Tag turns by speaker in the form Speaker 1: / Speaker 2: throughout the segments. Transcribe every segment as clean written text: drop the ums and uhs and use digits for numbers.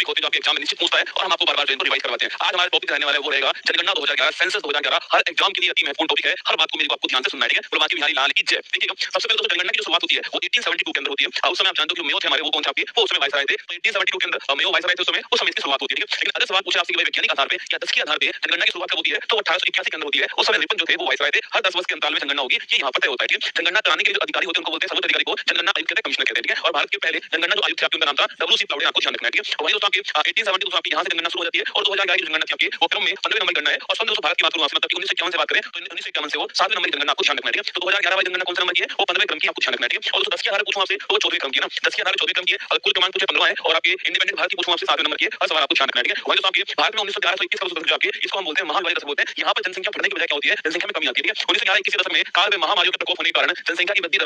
Speaker 1: Topic होते हैं जो आपके एग्जाम में निश्चित पूछता है और हम आपको बार-बार इनको रिवाइज करवाते हैं। आज हमारा टॉपिक रहने वाला है वो रहेगा जनगणना 2011 सेंसस 2011 हर एग्जाम के लिए अति महत्वपूर्ण टॉपिक है। हर बात को मेरे को आपको ध्यान से सुनना है, ठीक है? प्रभात बिहारी लाल की जय। देखिएगा, सबसे पहले दोस्तों जनगणना की जो शुरुआत होती है वो 1872 के अंदर होती है। उस समय आप जानते हो कि मेयो थे हमारे, वो कौन थे आपके? वो उस समय वाइसराय थे। तो 1872 के अंदर मेयो वाइसराय थे उस समय इसकी शुरुआत होती है, ठीक है? लेकिन अगर सवाल पूछे आपसे कि भाई वैज्ञानिक आधार पे या 10 के आधार पे जनगणना की शुरुआत कब होती है, तो 1881 के अंदर होती है। उस समय रिपन जो थे वो वाइसराय थे। हर 10 वर्ष के अंतराल में जनगणना होगी, ये यहाँ पर तय होता है, ठीक है? जनगणना कराने के लिए जो अधिकारी होते हैं उनको बोलते हैं सर्वोच्च अधिकारी को जनगणना आयुक्त कहते हैं, कमिश्नर कहते हैं, ठीक है? और भारत के पहले जनगणना जो आयुक्त थे आपके उनका नाम था डब्ल्यू सी प्लाउडे, आपको ध्यान रखना है, ठीक है? वही दोस्तों आपके 1870 दोस्तों आपकी यहाँ से जनगणना शुरू हो जाती है और 2011 की जनगणना थी आपकी वो क्रम में 15वें नंबर की गणना है। और दोस्तों भारत की बात करूं आपसे, मतलब कि 1951 से बात करें तो 1951 से वो 7वें नंबर की जनगणना आपको ध्यान रखना है, ठीक है? तो 2011 वाली जनगणना कौन सा नंबर की है? वो 15वें क्रम की आपको ध्यान रखना है, ठीक है? और दोस्तों 10 के आधार पे पूछूं आपसे तो वो 14वें क्रम की है ना, 10 के आधार पे 14वें क्रम की है। कुल क्रमांक पूछे 15 है और आपके इंडिपेंडेंट भारत की पूछूं आपसे 7वें नंबर की है। हर सवाल आपको ध्यान रखना है, ठीक है? वही दोस्तों आपके भारत में 1911 से 21 का दशक आपके इसको हम बोलते हैं महाविभाजित दशक बोलते हैं। यहाँ पर जनसंख्या बढ़ने की वजह क्या होती है? जनसंख्या में कमी आती है, ठीक है? 1911-21 के दशक में काल में महामारियों के प्रकोप होने के कारण जनसंख्या की वृद्धि दर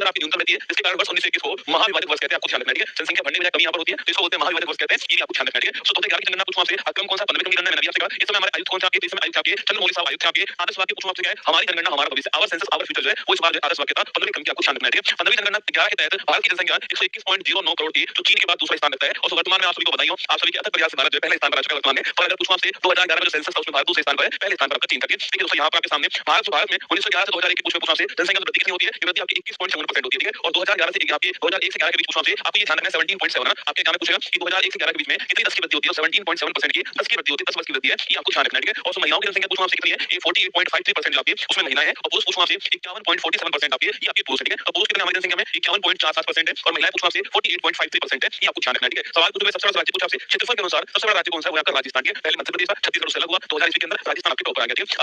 Speaker 1: आपकी न्यूनतम रहती है, जिसके कारण वर्ष 1921 को महाविभाजित वर्ष कहते हैं, आपको ध्यान रखना है, ठीक है? जनसंख्या बढ़ने की वजह कमी यहाँ पर होती है, तो इसको बोलते हैं महाविभाजित वर्ष कहते हैं, ये आपको ध्यान रखना है, ठीक है? सो 2011 की जनगणना पूछूं आपसे क्रम कौन सा? 15वें क्रम की गणना मैंने अभी आपसे कहा। इस समय हमारे आयुक्त कौन थे आपके? इस समय आयुक्त आपके चंद्रमौली साहब आयुक्त थे आपके। आदर्श वाक्य पूछूं आपसे क्या है? हमारी जनगणना हमारा भविष्य, आवर सेंसस आवर फ्यूचर जो है वो इस बार आदर्श वाक्य था। 15वें क्रम की आपको ध्यान रखना है, ठीक है? 15वीं जनगणना 11 के तहत भारत की जनसंख्या 121.09 करोड़ थी, जो चीन के बाद दूसरा स्थान रखता है। और वर्तमान में आप सभी को बताइए, आप सभी के अथक प्रयास से भारत जो है पहले स्थान पर आ चुका है वर्तमान में। पर अगर पूछूं आपसे 2011 में जो सेंसस था उसमें भारत दूसरे स्थान पर है, पहले स्थान पर आपका चीन था, ठीक है? दोस्तों यहाँ पर आपके सामने भारत में 1911 से 2001 के पूछूं आपसे जनसंख्या की वृद्धि कितनी होती है? ये वृद्धि आपकी 21.7% होती है, ठीक है? और 2011 से आपके 2001 से 11 के बीच पूछूं आपसे आपको ये ध्यान रखना है 17.7 ना, आपके एग्जाम में पूछेगा कि 2001 से 11 के बीच में कितनी 10 की वृद्धि होती है? 17.7% की 10 की वृद्धि होती है, 10 वर्ष की वृद्धि है, ये आपको ध्यान रखना है, ठीक है? और महिलाओं की जनसंख्या पूछूं आपसे कितनी है? ये 48.53% जो आपकी उसमें महिलाएं हैं। और पुरुष पूछूं आपसे 51.47% आपके ये आपके पुरुष, ठीक है? और पुरुष कितने हमारी जनसंख्या में 51.47% है और महिलाएं पूछूं आपसे 48.53% है, ये आपको ध्यान रखना है, ठीक है? सवाल पूछे सबसे बड़ा राज्य पूछा आपसे क्षेत्रफल के अनुसार सबसे बड़ा राज्य कौन सा है? वो आपका राजस्थान के पहले मध्य प्रदेश था, छत्तीसगढ़ से अलग हुआ 2020 के अंदर राजस्थान आपके टॉप पर आ गया, ठीक है?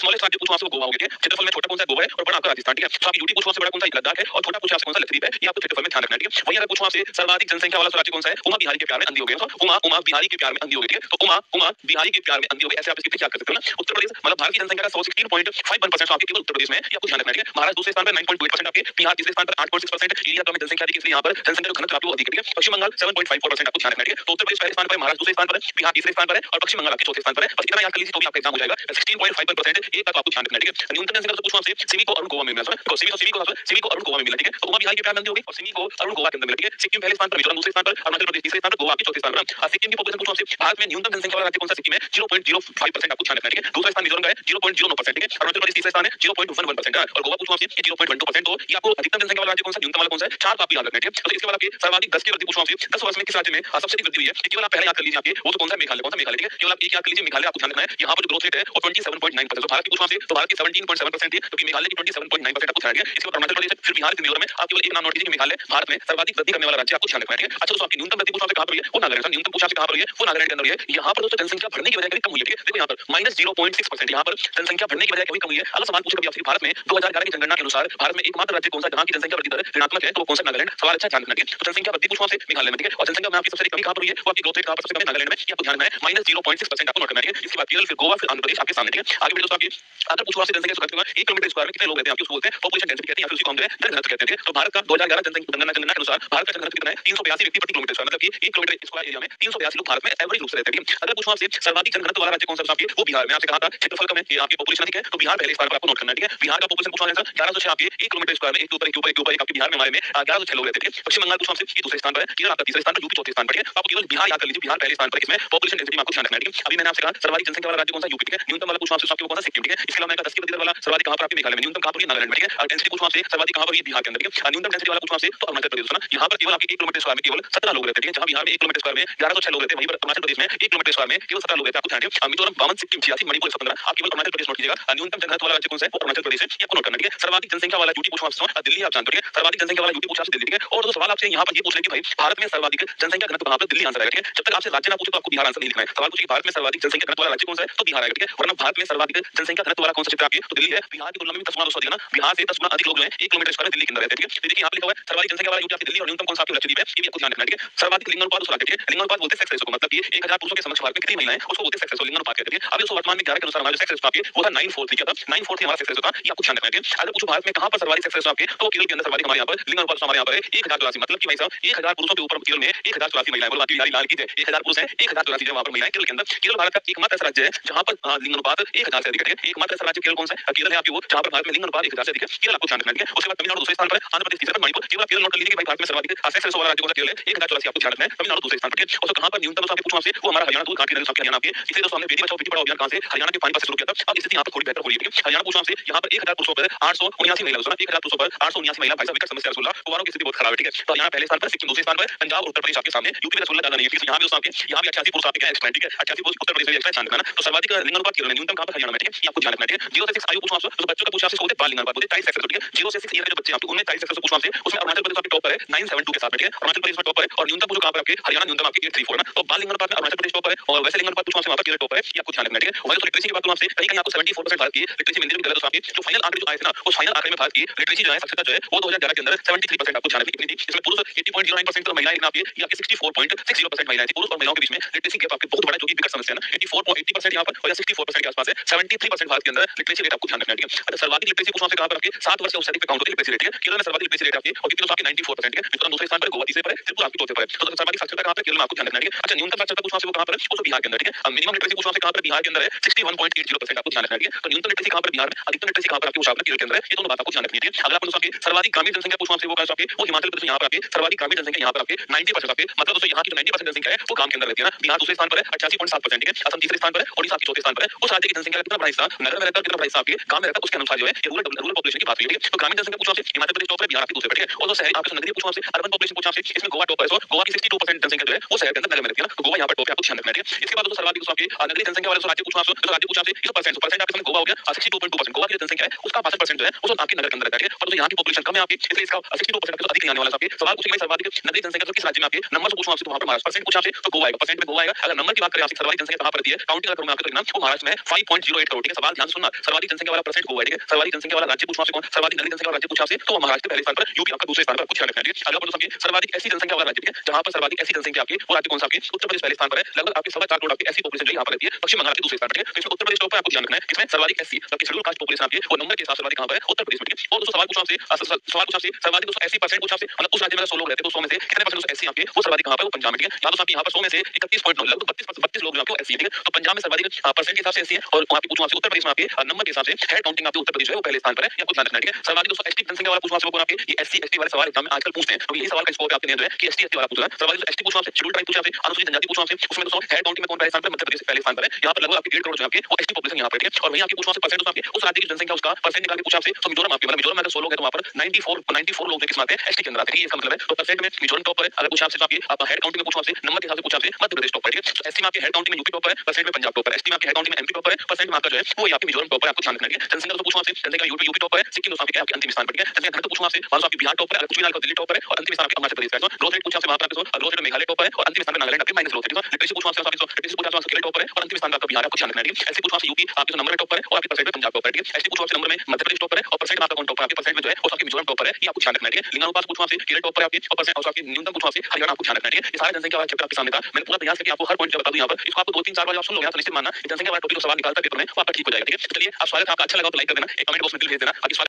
Speaker 1: स्मॉलेस्ट राज्य पूछूं आपसे गोवा हो गया, ठीक है? क्षेत्रफल में छोटा कौन सा है? गोवा है और बड़ा आपका राजस्थान, ठीक है? तो आपकी यूटी पूछूं आपसे बड़ा कौन सा? लद्दाख है और छोटा पूछूं आपसे कौन सा? लक्षद्वीप है, ये आपको क्षेत्रफल में ध्यान रखना है, ठीक है? वहीं अगर पूछूं आपसे सर्वाधिक जनसंख्या वाला राज्य कौन सा है? उमा बिहारी के प्यार में अंधी हो गई, उमा बिहारी के प्यार में अंधी हो गई, ठीक है? तो उमा बिहारी के प्यार में अंधी हो गई, ऐसे आप इसकी याद कर सकते हो ना? उत्तर प्रदेश मतलब भारत की जनसंख्या का 16.51% आपके केवल उत्तर प्रदेश में, ये आपको ध्यान रखना है, ठीक है? महाराष्ट्र दूसरे स्थान पर 9.8% आपके, बिहार तीसरे स्थान पर 8.6%, एरिया कम है जनसंख्या अधिक, इसलिए यहाँ पर जनसंख्या जो घनत्व आपकी वो अधिक है, ठीक है? पश्चिम बंगाल 7.54% आपको ध्यान रखना है, ठीक है? तो उत्तर प्रदेश पहले स्थान पर है, महाराष्ट्र दूसरे स्थान पर है, बिहार तीसरे स्थान पर है और पश्चिम बंगाल आपके चौथे स्थान पर है। बस इतना याद कर लीजिए तो भी आपका एग्जाम हो जाएगा। 16.51% एक बात आपको ध्यान रखना है, ठीक है? न्यूनतम जनसंख्या पूछूं आपसे सिमी को अरुण गोवा में मिला, देखो सिमी को अरुण गोवा में मिला, ठीक है? तो उमा बिहारी के प्यार में अंधी हो गई और सिमी को अरुण गोवा के अंदर मिला, ठीक है? सिक्किम पहले स्थान पर, मिजोरम दूसरे स्थान पर, अरुणाचल प्रदेश तीसरे स्थान पर, गोवा के चौथे स्थान पर। सिक्किम की पॉपुलेशन पूछूं आपसे भारत में न्यूनतम जनसंख्या वाला राज्य कौन सा? सिक्किम है, 0.05% आपको ध्यान रखना है, ठीक है? दूसरा स्थान मिजोरम का है 0.09%, ठीक है? अरुणाचल प्रदेश तीसरा स्थान है 0.11% और गोवा पूछूं आपसे 0.12%। तो ये आपको अधिकतम जनसंख्या वाला राज्य कौन सा, न्यूनतम वाला कौन सा है? चार आप याद रखना है, ठीक है? तो इसके बाद आपके सर्वाधिक 10 की वृद्धि पूछूं आपसे 10 वर्ष में किस राज्य में सबसे अधिक वृद्धि हुई है? केवल आप पहले याद कर लीजिए आपके वो तो कौन सा? मेघालय, कौन सा? मेघालय, ठीक है? केवल आप एक याद कर लीजिए मेघालय आपको ध्यान रखना है। यहाँ पर जो ग्रोथ रेट है वो 27.9%। तो भारत की पूछूं आपसे तो भारत की 17.7% थी, क्योंकि मेघालय की 27.9% आपको ध्यान रखना है। इसके बाद अरुणाचल प्रदेश है, फिर बिहार, फिर मिजोरम है। आप केवल एक नाम नोट कीजिए कि मेघालय भारत में सर्वाधिक वृद्धि करने वाला राज्य आपको ध्यान रखना है, ठीक है? अच्छा दोस्तों आपकी न्यूनतम वृद्धि पूछूं आपसे कहां पर हुई है? वो नागालैंड, न्यूनतम पूछा आपसे कहां पर हुई है? वो नागालैंड के अंदर हुई है। यहाँ पर दोस्तों जनसंख्या बढ़ने की वजह कभी कम हुई है, ठीक है? देखो यहाँ पर -0.6%, यहाँ पर जनसंख्या बढ़ने की वजह कभी कम हुई है। अगर सवाल पूछे कभी आपसे भारत में 2011 की जनगणना के अनुसार भारत में एकमात्र राज्य कौन सा जहां की जनसंख्या वृद्धि दर ऋणात्मक है? तो वो कौन सा? नागालैंड। सवाल अच्छा ध्यान रखना है। तो जनसंख्या वृद्धि पूछूं आपसे मेघालय में, ठीक है? और जनसंख्या में आपकी सबसे कमी कहां पर हुई है? वो आपकी ग्रोथ रेट कहां पर सबसे कम है? नागालैंड में, ये आपको ध्यान रखना है। -0.6% आपको नोट करना है, ठीक है? इसके बाद केरल, फिर गोवा, फिर आंध्र प्रदेश आपके सामने, ठीक है? आगे बढ़िए दोस्तों आपकी अगर पूछूं आपसे जनसंख्या सुखाती 1 किलोमीटर स्क्वायर में कितने लोग रहते हैं? आपको उसको बोलते हैं पॉपुलेशन डेंसिटी कहते हैं या फिर उसी को हम जो है जनघनत्व कहते हैं, ठीक है? तो भारत का 2011 जनगणना के अनुसार भारत का जनघनत्व कितना है? 382 व्यक्ति प्रति किलोमीटर स्क्वायर, मतलब कि 1 किलोमीटर स्क्वायर एरिया में 382 लोग भारत में एवरेज रूप से रहते हैं, ठीक है? अगर पूछूं आपसे सर्वाधिक जनघनत्व वाला राज्य कौन सा? आपके वो बिहार में। आपसे कहा था क्षेत्रफल कम है, ये आपकी पॉपुलेशन अधिक है, तो बिहार पहले स्थान पर आपको नोट करना है, ठीक है? बिहार का पॉपुलेशन पूछा जाता है 1106 आपके 1 किलोमीटर स्क्वायर में, एक के ऊपर एक आपके बिहार में हमारे में 1106 लोग रहते हैं, ठीक है? पश्चिम बंगाल पूछूं आपसे ये दूसरे स्थान पर है, केरल आपका तीसरे स्थान पर, यूपी चौथे स्थान पर, ठीक है? आपको केवल बिहार याद कर लीजिए, बिहार पहले स्थान पर, इसमें पॉपुलेशन डेंसिटी में आपको ध्यान रखना है, ठीक है? अभी मैंने आपसे कहा सर्वाधिक जनसंख्या वाला राज्य कौन सा? यूपी, ठीक है? न्यूनतम वाला पूछूं आपसे आपके वो कौन सा? सिक्किम, ठीक है? इसके अलावा मैंने 10 की वृद्धि दर वाला सर्वाधिक कहां पर? आपके मेघालय में। न्यूनतम कहां पर? नागालैंड में, ठीक है? और डेंसिटी पूछूं आपसे सर्वाधिक कहां पर? ये बिहार के अंदर, ठीक है? न्यूनतम डेंसिटी वाला पूछूं आपसे तो अरुणाचल प्रदेश ना, यहाँ पर केवल आपके 1 किलोमीटर स्क्वायर में केवल 17 लोग रहते हैं, ठीक है? जहां बिहार में 1 किलोमीटर स्क्वायर में 1106 लोग रहते हैं, वहीं पर अरुणाचल प्रदेश में 1 किलोमीटर स्क्वायर में केवल 17 लोग रहते हैं, आपको ध्यान रखिए। मिजोरम 52, सिक्किम 86, मणिपुर 115, आप केवल अरुणाचल प्रदेश नोट कीजिएगा। न्यूनतम जनघनत्व वाला राज्य कौन सा है? वो अरुणाचल प्रदेश है, ये आपको नोट करना है, ठीक है? सर्वाधिक जनसंख्या वाला यूटी पूछूं आपसे दिल्ली, आप जानते हो, सर्वाधिक जनसंख्या वाला यूटी पूछा आपसे दिल्ली, ठीक है? और दो सवाल आपसे यहाँ पर ये पूछ रहे हैं कि भाई भारत में सर्वाधिक जनसंख्या घनत्व कहां पर? दिल्ली आंसर आएगा, ठीक है? जब तक आपसे राज्य ना पूछे तो आपको बिहार आंसर नहीं लिखना है। सवाल पूछे कि भारत में सर्वाधिक जनसंख्या घनत्व वाला राज्य कौन सा है? तो बिहार आएगा, ठीक है? वरना भारत में सर्वाधिक जनसंख्या घनत्व वाला कौन सा क्षेत्र आपके? तो दिल्ली है। बिहार की तुलना में 10 गुना दोस्तों ना, बिहार से 10 गुना अधिक लोग जो है 1 किलोमीटर स्क्वायर में दिल्ली के अंदर रहते हैं, ठीक है? तो देखिए यहाँ पे लिखा हुआ है सर्वाधिक जनसंख्या वाला यूटी आपकी दिल्ली और न्यूनतम कौन सा आपके लक्षद्वीप है, ये भी आपको ध्यान रखना है, ठीक है? सर्वाधिक लिंगानुपात दूसरा, ठीक है? लिंगानुपात बोलते हैं सेक्स रेशियो को, मतलब कि 1000 पुरुषों के समक्ष भारत में कितनी महिलाएं उसको बोलते हैं सेक्स रेशियो, लिंगानुपात कहते हैं, ठीक है? अभी दोस्तों वर्तमान में 11 के अनुसार हमारा सेक्स रेशियो आपके वो था 9:4 क्या था? 9:4 हमारा सेक्स रेशियो था, ये आपको ध्यान रखना है, ठीक है? अगर पूछो भारत में कहां पर सर्वाधिक सेक्स रेशियो आपके? तो केरल के अंदर सर्वाधिक हमारे यहाँ पर लिंगानुपात हमारे यहाँ पर है 1084, मतलब कि भाई साहब 1000 पुरुषों के ऊपर केरल में 1084 महिलाएं, बोलो बाकी लाल की 1000 पुरुष हैं 1084 जो वहां पर महिलाएं केरल के अंदर। केरल भारत का एकमात्र ऐसा राज्य है जहां पर लिंगानुपात 1000 से अधिक है, एकमात्र ऐसा राज्य केरल कौन सा है? केरल है आपकी वो, जहां पर भारत में लिंगानुपात 1000 से अधिक है, केरल आपको ध्यान रखना है, ठीक है? उसके बाद तमिलनाडु दूसरे स्थान पर, आंध्र प्रदेश तीसरे पर, मणिपुर, केवल केरल नोट कर लीजिए कि भाई भारत में सर्वाधिक सेक्स रेशियो वाला राज्य कौन सा? केरल है 1084, आपको ध्यान रखना है। तमिलनाडु दूसरे स्थान पर। पर, ठीक है। और कहां पर न्यूनतम दोस्तों आपके पूछूं आपसे, वो हमारा हरियाणा दूध घाटी नदी हरियाणा आपके, इसलिए दोस्तों हमने बेटी बचाओ बेटी पढ़ाओ अभियान कहां से, हरियाणा के पानीपत से शुरू किया था। अब स्थिति यहां पर थोड़ी बेहतर हो रही है, ठीक है। हरियाणा पूछूं आपसे, यहां पर 1000 पुरुषों पर 879 महिला, दोस्तों 1000 पुरुषों पर 879 महिला, भाई साहब विकट समस्या रसूलुल्लाह, कुंवारों की स्थिति बहुत खराब है, ठीक है। तो हरियाणा पहले स्थान पर, सिक्किम दूसरे स्थान पर, पंजाब और उत्तर प्रदेश आपके सामने, यूपी में रसूलुल्लाह ज्यादा नहीं है, ठीक है। यहां भी दोस्तों आपके, यहां भी 88 पुरुष आपके क्या एक्सपेंड, ठीक है। 88 पुरुष उत्तर प्रदेश में एक्सपेंड ध्यान रखना ना। तो सर्वाधिक लिंग अनुपात केवल न्यूनतम कहां पर, हरियाणा में, ठीक है। ये आपको ध्यान रखना है, ठीक है। 0 से 6 आयु पूछूं आपसे, तो बच्चों का पूछा आपसे होते बाल लिंग अनुपात होते 23 सेक्स, ठीक है। 0 से 6 ईयर के जो बच्चे आपके, उनमें 23 सेक्स पूछूं आपसे, उसमें अरुणाचल प्रदेश आपके टॉप पर है 972 के साथ में, ठीक है। अरुणाचल प्रदेश में टॉप पर है, और न्यूनतम पूछो कहां पर आपके, हरियाणा न्यूनतम आपके 834 है ना। तो बाल लिंग अनुपात में अरुणाचल प्रदेश टॉप पर है, और वैसे लिंग अनुपात पूछूं आपसे वहां पर केरल टॉप पर है, ये आपको ध्यान रखना है, ठीक है। और जो लिटरेसी की बात करूं आपसे, कहीं-कहीं आपको 74% भारत की लिटरेसी मिल रही है, दोस्तों आपके जो फाइनल आंकड़े जो आए थे ना, उस फाइनल आंकड़े में भारत की लिटरेसी जो है, साक्षरता जो है, वो 2011 के अंदर 73% आपको ध्यान रखनी थी। इसमें पुरुष 80.09% और महिलाएं आपकी, ये आपके 64.60% महिलाएं थी। पुरुष और महिलाओं के बीच में लिटरेसी गैप आपके बहुत बड़ा, जो कि विकट समस्या है ना। 84.80% यहां पर, और 64% के आसपास है। 73% भारत के अंदर लिटरेसी रेट आपको ध्यान रखना है, ठीक है। अच्छा, सर्वाधिक लिटरेसी पूछूं आपसे कहां पर आपके, 7 वर्ष से उससे अधिक पे काउंट होती है लिटरेसी रेट, ठीक है। केरल में सर्वाधिक लिटरेसी रेट आपकी, और कितनी आपकी 94%, ठीक है। मिजोरम दूसरे स्थान पर, गोवा तीसरे पर है, त्रिपुरा आपकी चौथे पर है। तो सर्वाधिक साक्षरता कहां पर, केरल में आपको ध्यान रखना है, ठीक है। अच्छा, न्यूनतम साक्षरता पूछूं आपसे वो कहां पर है, वो तो बिहार के अंदर, ठीक है। अब मिनिमम लिटरेसी पूछूं आपसे कहां पर, बिहार के अंदर है 61.80%, आपको ध्यान रखना है, ठीक है। तो न्यूनतम लिटरेसी कहां पर बिहार में, अधिकतम लिटरेसी कहां पर आपकी, वो आपके केरल के अंदर है। ये दोनों बात आपको ध्यान रखनी है, ठीक है। अगर आप दोस्तों आपके सर्वाधिक ग्रामीण जनसंख्या पूछूं आपसे, वो कहां से आपके, वो हिमाचल प्रदेश में यहां पर आपके सर्वाधिक ग्रामीण जनसंख्या यहां पर आपके 90% आपके, मतलब दोस्तों यहां की जो 90% जनसंख्या है, वो गांव के अंदर रहती है ना। बिहार दूसरे स्थान पर है 88.7%, ठीक है। असम तीसरे स्थान पर है, ओडिशा आपके चौथे स्थान पर है। उस राज्य की जनसंख्या का कितना बड़ा हिस्सा नगर में रहता है, कितना बड़ा हिस्सा आपके गांव में रहता है, उसके अनुसार जो है ये रूरल पॉपुलेशन की बात हुई, ठीक है। तो ग्रामीण जनसंख्या पूछूं आपसे, हिमाचल प्रदेश टॉप पर है, बिहार आपके दूसरे पर, ठीक है। और जो शहरी आपके नगरीय पूछूं आपसे, अर्बन पॉपुलेशन पूछूं आपसे, इसमें गोवा टॉप पर है। सो गोवा की 62% जनसंख्या जो है, वो शहर के अंदर नगर में रहती है ना। तो गोवा यहां पर टॉप है, आपको ध्यान रखना है, ठीक है। इसके बाद दोस्तों सर्वाधिक आपके नगरीय जनसंख्या वाले राज्य पूछूं आपसे, तो राज्य पूछूं आपसे, ये परसेंट आपके सामने गोवा हो गया 62.2%। गोवा की जो जनसंख्या है, उसका 62% जो है, वो आपके नगर के अंदर रहता है, ठीक है। और यहाँ की पॉपुलेशन कम है आपकी, इसलिए इसका 62% से अधिक नहीं आने वाला आपके। सवाल पूछे सर्वाधिक नगरीय जनसंख्या किस राज्य में आपके, नंबर पूछूं आपसे, तो वहां पर महाराष्ट्र, परसेंट पूछा आपसे तो गोवा आएगा, परसेंट में गोवा आएगा। अगर नंबर की बात करें आपसे, सर्वाधिक जनसंख्या कहां पर रहती है, काउंटिंग करूंगा आपके, तो वो महाराष्ट्र में 5.08 करोड़, ठीक है। सवाल ध्यान सुनना, सर्वाधिक जनसंख्या वाला परसेंट गोवा है, ठीक है। सर्वाधिक जनसंख्या वाला राज्य पूछूं आपसे कौन, सर्वाधिक नगरीय जनसंख्या वाला राज्य पूछा आपसे, तो महाराष्ट्र पहले स्थान पर, यूपी आपका दूसरे स्थान पर, कुछ ध्यान रखना है, ठीक है। अगर आपको सर्वाधिक ऐसी जनसंख्या वाला राज्य, ठीक है, जहां पर सर्वाधिक ऐसी जनसंख्या आपकी, वो राज्य कौन सा आपके, उत्तर प्रदेश पहले स्थान पर है। लगभग आपके 4.25 करोड़ आपकी ऐसी पॉपुलेशन जो यहां पर रहती है, पश्चिम बंगाल के दूसरे स्थान पर, ठीक है। तो इसमें उत्तर प्रदेश टॉप पर आपको ध्यान रखना है। इसमें सर्वाधिक एससी आपकी शेड्यूल कास्ट पॉपुलेशन आपकी, वो नंबर के हिसाब से सर्वाधिक कहां पर है, उत्तर प्रदेश में, ठीक है। और दोस्तों सवाल पूछा आपसे, सर्वाधिक दोस्तों 80% पूछा आपसे, मतलब उस राज्य में 100 लोग रहते हैं, तो 100 में से कितने परसेंट दोस्तों एससी आपके, वो सर्वाधिक कहां पर, वो पंजाब में, ठीक है। यहाँ दोस्तों यहाँ पर 100 में से 31.9, लगभग 32 लोग जो आपके एससी, ठीक है। तो पंजाब में सर्वाधिक परसेंट के हिसाब से एससी है, और वहां पे पूछूं आपसे उत्तर प्रदेश में आपके नंबर के हिसाब से हेड काउंटिंग आपके उत्तर प्रदेश है, वो पहले स्थान पर है, ये आपको ध्यान रखना है, ठीक है। सर्वाधिक दोस्तों एसटी जनसंख्या वाला पूछूं आपसे, वो आपके ये एससी एसटी वाले सवाल एग्जाम में आजकल पूछते हैं, तो यही सवाल का स्कोप आपके लिए जो है कि एसटी एसटी वाला पूछा है। सर्वाधिक एसटी पूछूं आपसे, शेड्यूल ट्राइब पूछा आपसे, अनुसूचित जनजाति पूछूं आपसे, उसमें दोस्तों हेड काउंटिंग में कौन पहले स्थान पर, मध्य प्रदेश पहले स्थान पर है। यहाँ पर लगभग आपके 1.5 करोड़ जो आपके, वो एसटी पॉपुलेशन यहाँ पर, ठीक है। और वहीं आपके पूछूं आपसे परसेंट दोस्तों आपके उस राज्य की जनसंख्या, उसका परसेंट निकाल के पूछा आपसे, तो मिजोरम आपके, मतलब मिजोरम में अगर 100 लोग हैं, तो वहां पर 94 लोग किस में आते हैं, एसटी के अंदर आते हैं, ये इसका मतलब है। तो परसेंट में मिजोरम टॉप पर है। अगर पूछा आपसे, तो आपकी हेड काउंटिंग में पूछा आपसे, नंबर के हिसाब से पूछा आपसे, मध्य प्रदेश टॉप पर, ठीक है। तो एसटी में आपके हेड काउंटिंग में यूपी टॉप पर है, परसेंट में पंजाब टॉप पर है। एसटी में आपके हेड काउंटिंग में एमपी टॉप पर है, परसेंट में आपका जो है वो आपके मिजोरम टॉप पर है, आपको ध्यान रखना है। जनसंख्या तो पूछूं आपसे, जनसंख्या यूपी टॉप पर है, सिक्किम दोस्तों आपके अंतिम स्थान पर, ठीक है। जनसंख्या घनत्व पूछूं आपसे, वहां आपकी बिहार टॉप पर है, अगर कुछ भी ना दिल्ली टॉप पर है, और अंतिम स्थान आपके अरुणाचल प्रदेश का है। ग्रोथ रेट पूछा आपसे, वहां पर आपके ग्रोथ रेट मेघालय टॉप पर है, और अंतिम स्थान पर नागालैंड आपके माइनस ग्रोथ रेट, ठीक है। लिटरेसी पूछूं आपसे, लिटरेसी पूछा आपसे केरल टॉप पर है, और अंतिम स्थान पर आपका बिहार, आपको ध्यान रखना है, ठीक है। एससी पूछूं आपसे, यूपी आपके नंबर में टॉप पर है, और आपके परसेंट में पंजाब टॉप पर है, ठीक है। एसटी पूछूं आपसे, नंबर में मध्य प्रदेश टॉप पर है, और परसेंट में आपका कौन टॉप पर है, आपके परसेंट में जो है वो आपके मिजोरम टॉप पर है, ये आपको ध्यान रखना है, ठीक है। लिंगानुपात पूछूं आपसे, केरल टॉप पर है आपके, और परसेंट और आपके न्यूनतम पूछूं आपसे, हरियाणा आपको ध्यान रखना है, ठीक है। ये सारे जनसंख्या वाला चैप्टर आपके सामने था, मैंने पूरा प्रयास किया कि आपको हर पॉइंट बता दूं यहाँ पर। इसको आपको 2-3-4 बार आप सुन लोगे तो निश्चित मानना जनसंख्या वाला टॉपिक जो सवाल निकालता है पेपर में, वो आपका ठीक हो जाएगा, ठीक है। चलिए, आप सवाल आपका अच्छा लगा तो लाइक कर देना, एक कमेंट बॉक्स में दिल भेज देना।